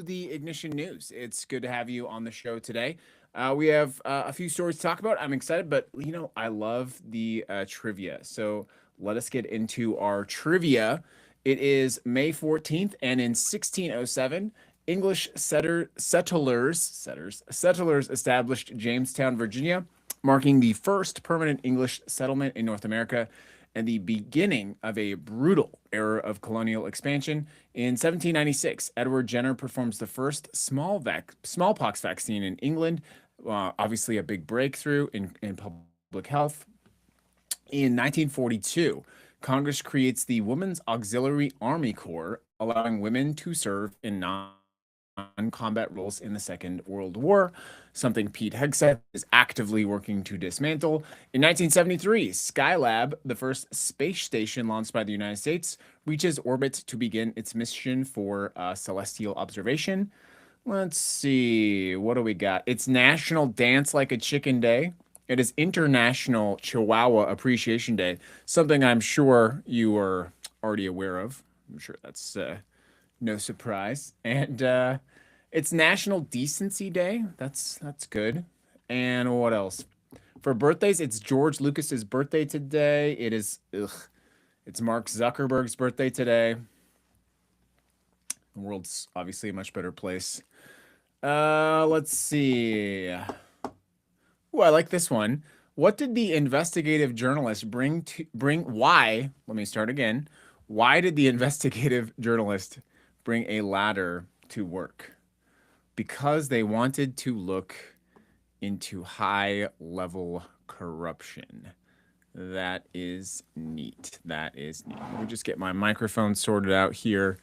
the Ignition News. It's good to have you on the show today. We have a few stories to talk about. I'm excited, but I love the trivia. So let us get into our trivia. It is May 14th, and in 1607, English settlers established Jamestown, Virginia, marking the first permanent English settlement in North America and the beginning of a brutal era of colonial expansion. In 1796, Edward Jenner performs the first smallpox vaccine in England, obviously a big breakthrough in public health. In 1942, Congress creates the Women's Auxiliary Army Corps, allowing women to serve in non-combat roles in the Second World War, something Pete Hegseth is actively working to dismantle. In 1973, Skylab, the first space station launched by the United States, reaches orbit to begin its mission for celestial observation. Let's see, what do we got? It's National Dance Like a Chicken Day. It is International Chihuahua Appreciation Day, something I'm sure you are already aware of. I'm sure that's no surprise. And it's National Decency Day. That's good. And what else? For birthdays, it's George Lucas's birthday today. It's Mark Zuckerberg's birthday today. The world's obviously a much better place. Let's see. I like this one. What did the investigative journalist bring? Why? Let me start again. Why did the investigative journalist bring a ladder to work? Because they wanted to look into high-level corruption. That is neat. That is neat. Let me just get my microphone sorted out here.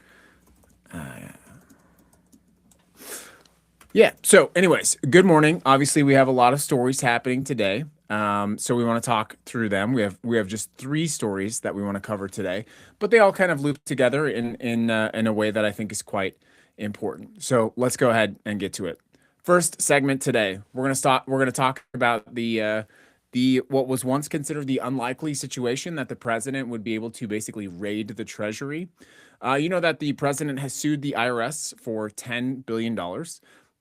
Yeah. So, anyways, good morning. Obviously, we have a lot of stories happening today. So we want to talk through them. We have just three stories that we want to cover today, but they all kind of loop together in a way that I think is quite important. So let's go ahead and get to it. First segment today, we're gonna talk about the what was once considered the unlikely situation that the president would be able to basically raid the treasury. You know that the president has sued the IRS for $10 billion.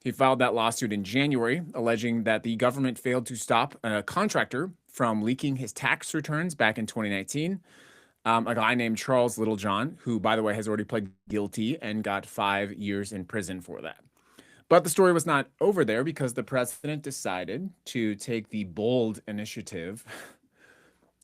He filed that lawsuit in January, alleging that the government failed to stop a contractor from leaking his tax returns back in 2019. A guy named Charles Littlejohn, who, by the way, has already pled guilty and got 5 years in prison for that. But the story was not over there because the president decided to take the bold initiative.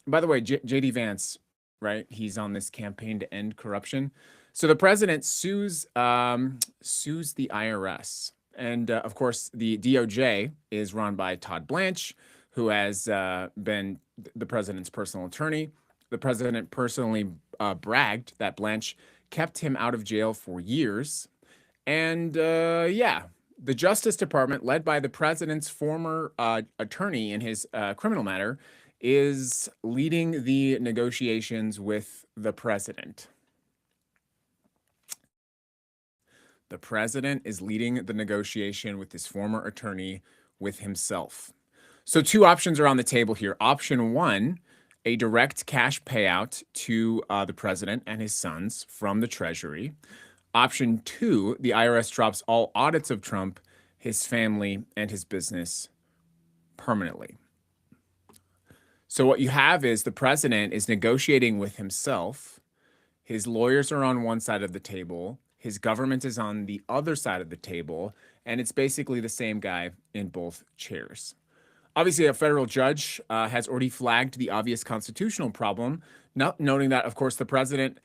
By the way, JD Vance, right? He's on this campaign to end corruption. So the president sues the IRS. And of course, the DOJ is run by Todd Blanche, who has been the president's personal attorney. The president personally bragged that Blanche kept him out of jail for years. And yeah, the Justice Department, led by the president's former attorney in his criminal matter, is leading the negotiations with the president. The president is leading the negotiation with his former attorney with himself. So two options are on the table here. Option one, a direct cash payout to the president and his sons from the Treasury. Option two, the IRS drops all audits of Trump, his family, and his business permanently. So what you have is the president is negotiating with himself. His lawyers are on one side of the table. His government is on the other side of the table. And it's basically the same guy in both chairs. Obviously, a federal judge has already flagged the obvious constitutional problem, noting that, of course, the president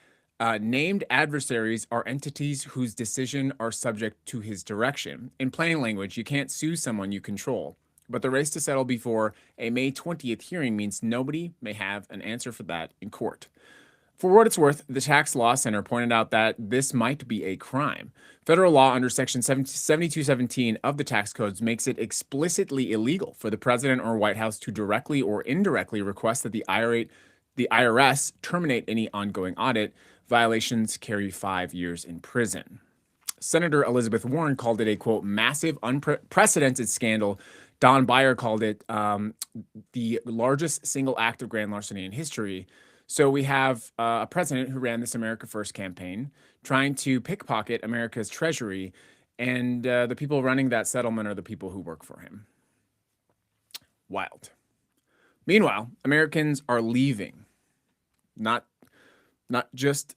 named adversaries are entities whose decision are subject to his direction. In plain language, you can't sue someone you control. But the race to settle before a May 20th hearing means nobody may have an answer for that in court. For what it's worth, the Tax Law Center pointed out that this might be a crime. Federal law under Section 7217 of the tax codes makes it explicitly illegal for the president or White House to directly or indirectly request that the IRS terminate any ongoing audit. Violations carry 5 years in prison. Senator Elizabeth Warren called it a, quote, massive, unprecedented scandal. Don Beyer called it the largest single act of grand larceny in history. So we have a president who ran this America First campaign trying to pickpocket America's treasury And the people running that settlement are the people who work for him. Wild. Meanwhile, Americans are leaving, not just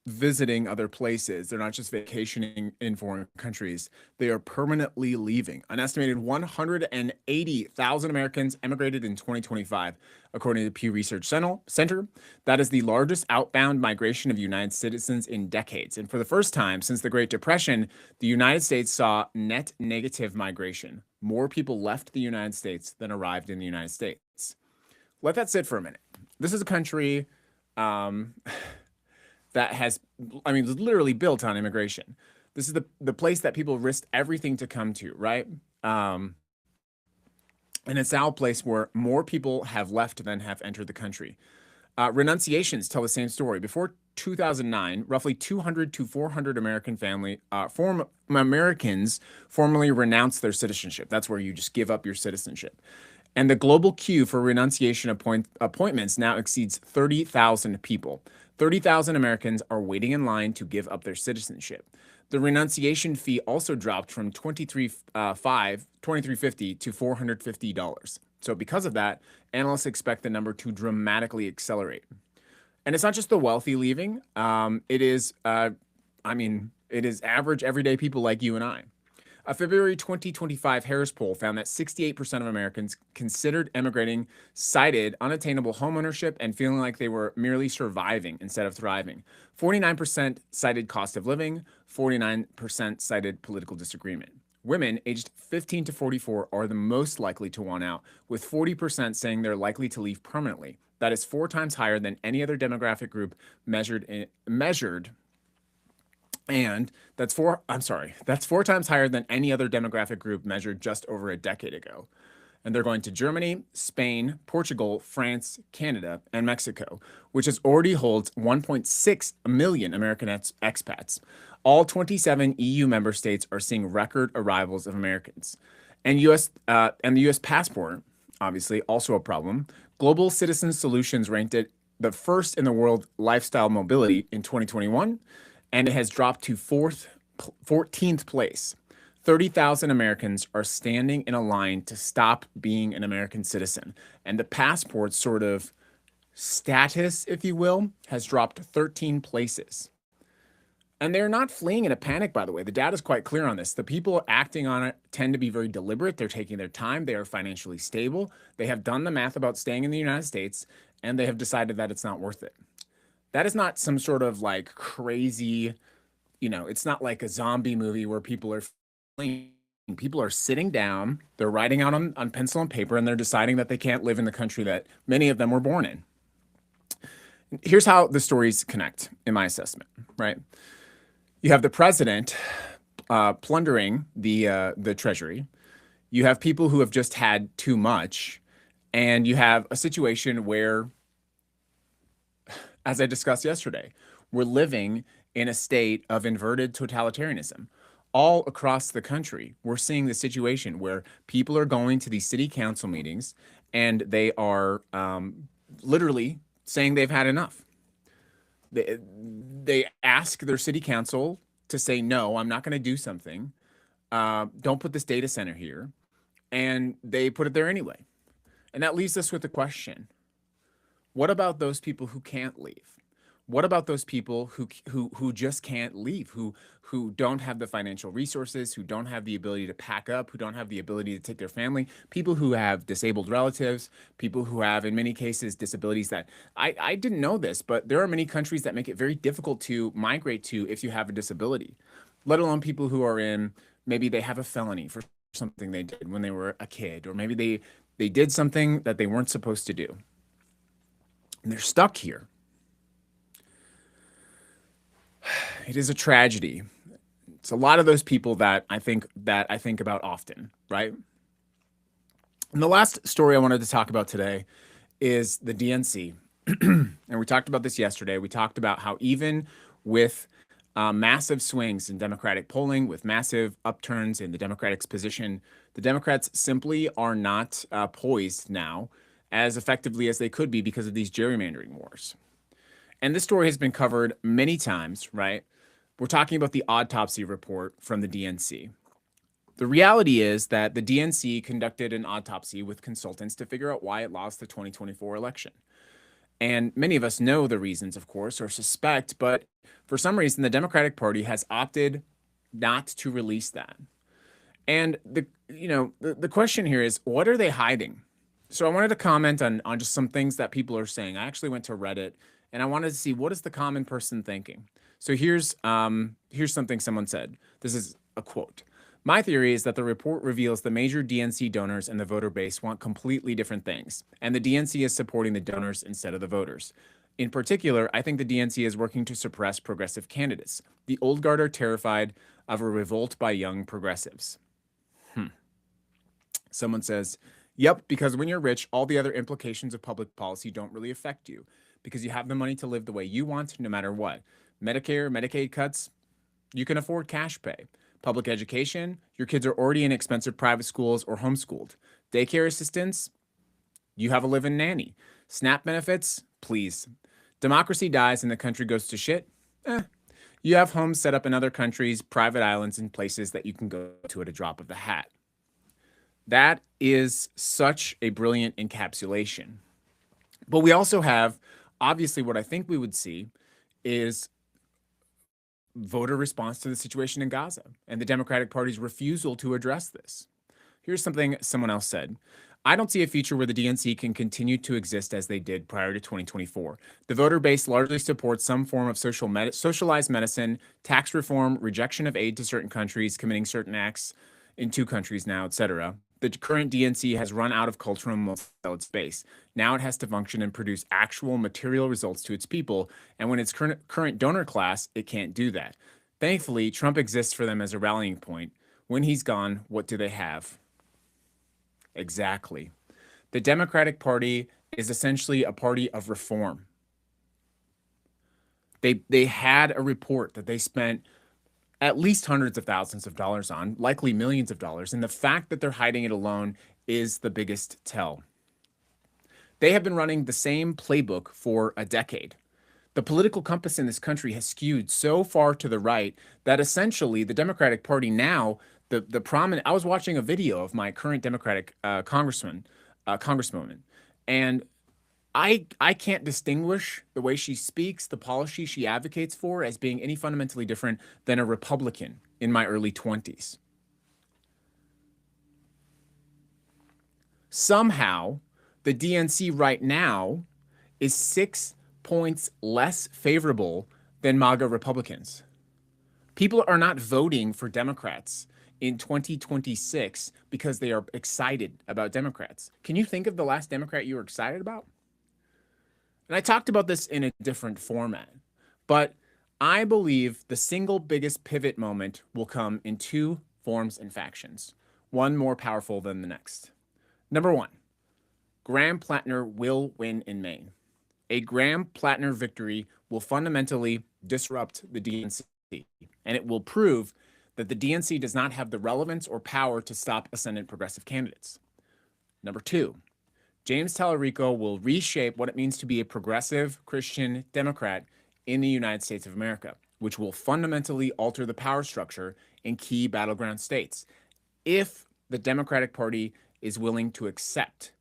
visiting other places. They're not just vacationing in foreign countries. They are permanently leaving. An estimated 180,000 Americans emigrated in 2025, according to the Pew Research Center. That is the largest outbound migration of United citizens in decades. And for the first time since the Great Depression, the United States saw net negative migration. More people left the United States than arrived in the United States. Let that sit for a minute. This is a country that has, literally built on immigration. This is the place that people risked everything to come to, right? And it's now a place where more people have left than have entered the country. Renunciations tell the same story. Before 2009, roughly 200 to 400 Americans formally renounced their citizenship. That's where you just give up your citizenship. And the global queue for renunciation appointments now exceeds 30,000 people. 30,000 Americans are waiting in line to give up their citizenship. The renunciation fee also dropped from $23.50 to $450. So because of that, analysts expect the number to dramatically accelerate. And it's not just the wealthy leaving. It is average everyday people like you and I. A February 2025 Harris poll found that 68% of Americans considered emigrating cited unattainable homeownership and feeling like they were merely surviving instead of thriving. 49% cited cost of living, 49% cited political disagreement. Women aged 15 to 44 are the most likely to want out, with 40% saying they're likely to leave permanently. That is 4 times higher than any other demographic group measured, and that's 4 times higher than any other demographic group measured just over a decade ago. And they're going to Germany, Spain, Portugal, France, Canada, and Mexico, which already holds 1.6 million American expats. All 27 EU member states are seeing record arrivals of Americans. And the US passport, obviously, also a problem. Global Citizen Solutions ranked it the first in the world lifestyle mobility in 2021. And it has dropped to 14th place. 30,000 Americans are standing in a line to stop being an American citizen. And the passport sort of status, if you will, has dropped 13 places. And they're not fleeing in a panic, by the way. The data is quite clear on this. The people acting on it tend to be very deliberate. They're taking their time. They are financially stable. They have done the math about staying in the United States, and they have decided that it's not worth it. That is not some sort of like crazy, it's not like a zombie movie where people are fleeing. People are sitting down, they're writing out on pencil and paper, and they're deciding that they can't live in the country that many of them were born in. Here's how the stories connect, in my assessment, right? You have the president plundering the treasury. You have people who have just had too much, and you have a situation where, as I discussed yesterday, we're living in a state of inverted totalitarianism. All across the country, we're seeing the situation where people are going to these city council meetings and they are literally saying they've had enough. They ask their city council to say, no, I'm not going to do something. Don't put this data center here. And they put it there anyway. And that leaves us with the question, what about those people who can't leave? What about those people who just can't leave, who don't have the financial resources, who don't have the ability to pack up, who don't have the ability to take their family, people who have disabled relatives, people who have, in many cases, disabilities that I didn't know this, but there are many countries that make it very difficult to migrate to if you have a disability, let alone people who are maybe they have a felony for something they did when they were a kid, or maybe they did something that they weren't supposed to do. And they're stuck here. It is a tragedy. It's a lot of those people that I think about often, right? And the last story I wanted to talk about today is the DNC. And we talked about this yesterday. We talked about how even with massive swings in Democratic polling, with massive upturns in the Democrats' position, the Democrats simply are not poised now as effectively as they could be because of these gerrymandering wars. And this story has been covered many times, right? We're talking about the autopsy report from the DNC. The reality is that the DNC conducted an autopsy with consultants to figure out why it lost the 2024 election. And many of us know the reasons, of course, or suspect, but for some reason, the Democratic Party has opted not to release that. And the question here is, what are they hiding? So I wanted to comment on just some things that people are saying. I actually went to Reddit and I wanted to see what is the common person thinking. So here's something someone said. This is a quote. My theory is that the report reveals the major DNC donors and the voter base want completely different things, and the DNC is supporting the donors instead of the voters. In particular, I think the DNC is working to suppress progressive candidates. The old guard are terrified of a revolt by young progressives. Someone says, yep, because when you're rich, all the other implications of public policy don't really affect you because you have the money to live the way you want no matter what. Medicare, Medicaid cuts, you can afford cash pay. Public education, your kids are already in expensive private schools or homeschooled. Daycare assistance, you have a live-in nanny. SNAP benefits, please. Democracy dies and the country goes to shit. You have homes set up in other countries, private islands, and places that you can go to at a drop of the hat. That is such a brilliant encapsulation. But we also have, obviously, what I think we would see is voter response to the situation in Gaza and the Democratic Party's refusal to address this. Here's something someone else said. I don't see a future where the DNC can continue to exist as they did prior to 2024. The voter base largely supports some form of socialized medicine, tax reform, rejection of aid to certain countries, committing certain acts in 2 countries now, etc. The current DNC has run out of cultural and its base. Now it has to function and produce actual material results to its people. And when its current donor class, it can't do that. Thankfully, Trump exists for them as a rallying point. When he's gone, what do they have? Exactly. The Democratic Party is essentially a party of reform. They had a report that they spent at least hundreds of thousands of dollars on, likely millions of dollars. And the fact that they're hiding it alone is the biggest tell. They have been running the same playbook for a decade. The political compass in this country has skewed so far to the right that essentially the Democratic Party now, the prominent, I was watching a video of my current Democratic congresswoman, and I can't distinguish the way she speaks, the policy she advocates for, as being any fundamentally different than a Republican in my early 20s. Somehow, the DNC right now is 6 points less favorable than MAGA Republicans. People are not voting for Democrats in 2026 because they are excited about Democrats. Can you think of the last Democrat you were excited about? And I talked about this in a different format, but I believe the single biggest pivot moment will come in 2 forms and factions, one more powerful than the next. Number 1, Graham Plattner will win in Maine. A Graham Plattner victory will fundamentally disrupt the DNC, and it will prove that the DNC does not have the relevance or power to stop ascendant progressive candidates. Number 2, James Talarico will reshape what it means to be a progressive Christian Democrat in the United States of America, which will fundamentally alter the power structure in key battleground states if the Democratic Party is willing to accept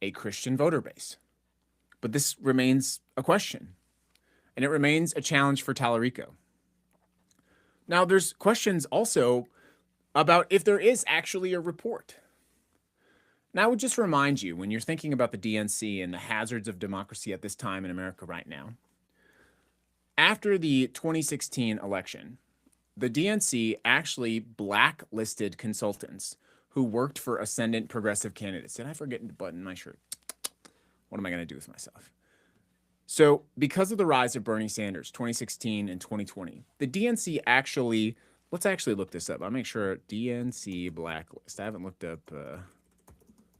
a Christian voter base. But this remains a question, and it remains a challenge for Talarico. Now, there's questions also about if there is actually a report. Now, I would just remind you, when you're thinking about the DNC and the hazards of democracy at this time in America right now, after the 2016 election, the DNC actually blacklisted consultants who worked for ascendant progressive candidates. Did I forget to button my shirt? What am I going to do with myself? So because of the rise of Bernie Sanders, 2016 and 2020, the DNC actually, let's actually look this up. I'll make sure DNC blacklist. I haven't looked up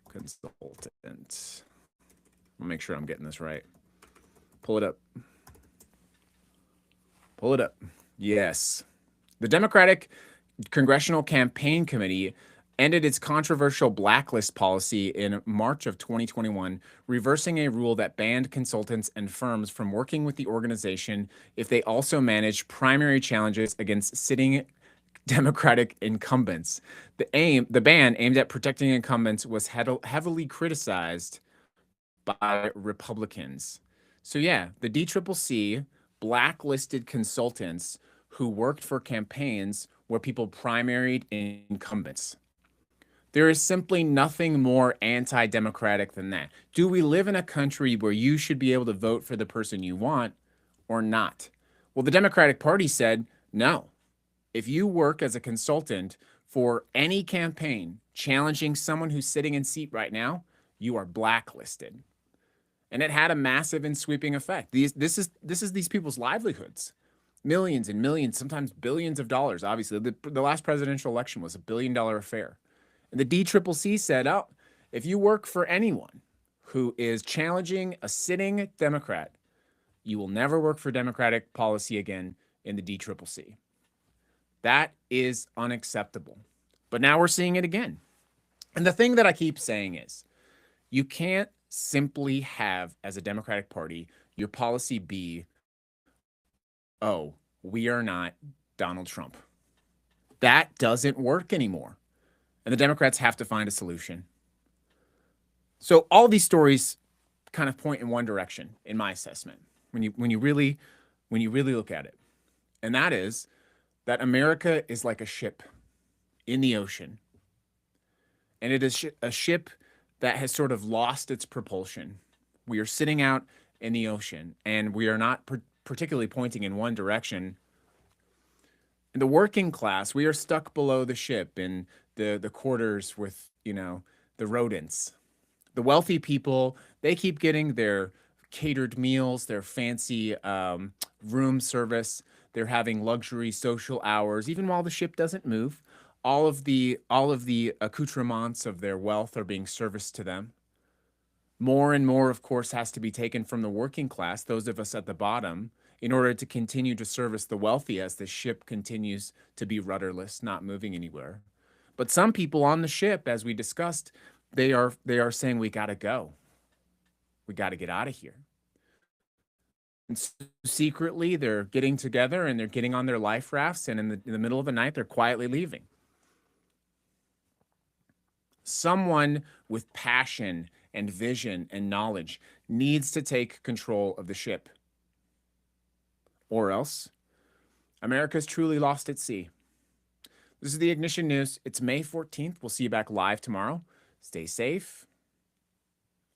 consultant. I'll make sure I'm getting this right. Pull it up. Pull it up. Yes. The Democratic Congressional Campaign Committee ended its controversial blacklist policy in March of 2021, reversing a rule that banned consultants and firms from working with the organization if they also managed primary challenges against sitting Democratic incumbents. The ban aimed at protecting incumbents was heavily criticized by Republicans. So yeah, the DCCC blacklisted consultants who worked for campaigns where people primaried incumbents. There is simply nothing more anti-democratic than that. Do we live in a country where you should be able to vote for the person you want or not? Well, the Democratic Party said, no. If you work as a consultant for any campaign challenging someone who's sitting in seat right now, you are blacklisted. And it had a massive and sweeping effect. This is these people's livelihoods. Millions and millions, sometimes billions of dollars. Obviously, the last presidential election was $1 billion affair. And the DCCC said, oh, if you work for anyone who is challenging a sitting Democrat, you will never work for Democratic policy again in the DCCC. That is unacceptable. But now we're seeing it again. And the thing that I keep saying is, you can't simply have, as a Democratic Party, your policy be, oh, we are not Donald Trump. That doesn't work anymore. And the Democrats have to find a solution. So all these stories kind of point in one direction, in my assessment, when you really look at it. And that is that America is like a ship in the ocean. And it is a ship that has sort of lost its propulsion. We are sitting out in the ocean, and we are not particularly pointing in one direction. In the working class, we are stuck below the ship in the quarters with, the rodents. The wealthy people, they keep getting their catered meals, their fancy room service. They're having luxury social hours, even while the ship doesn't move. All of the accoutrements of their wealth are being serviced to them. More and more, of course, has to be taken from the working class, those of us at the bottom, in order to continue to service the wealthy as the ship continues to be rudderless, not moving anywhere. But some people on the ship, as we discussed, they are saying, we got to go. We got to get out of here. And secretly, they're getting together and they're getting on their life rafts, and in the middle of the night, they're quietly leaving. Someone with passion and vision and knowledge needs to take control of the ship. Or else, America's truly lost at sea. This is the Ignition News. It's May 14th. We'll see you back live tomorrow. Stay safe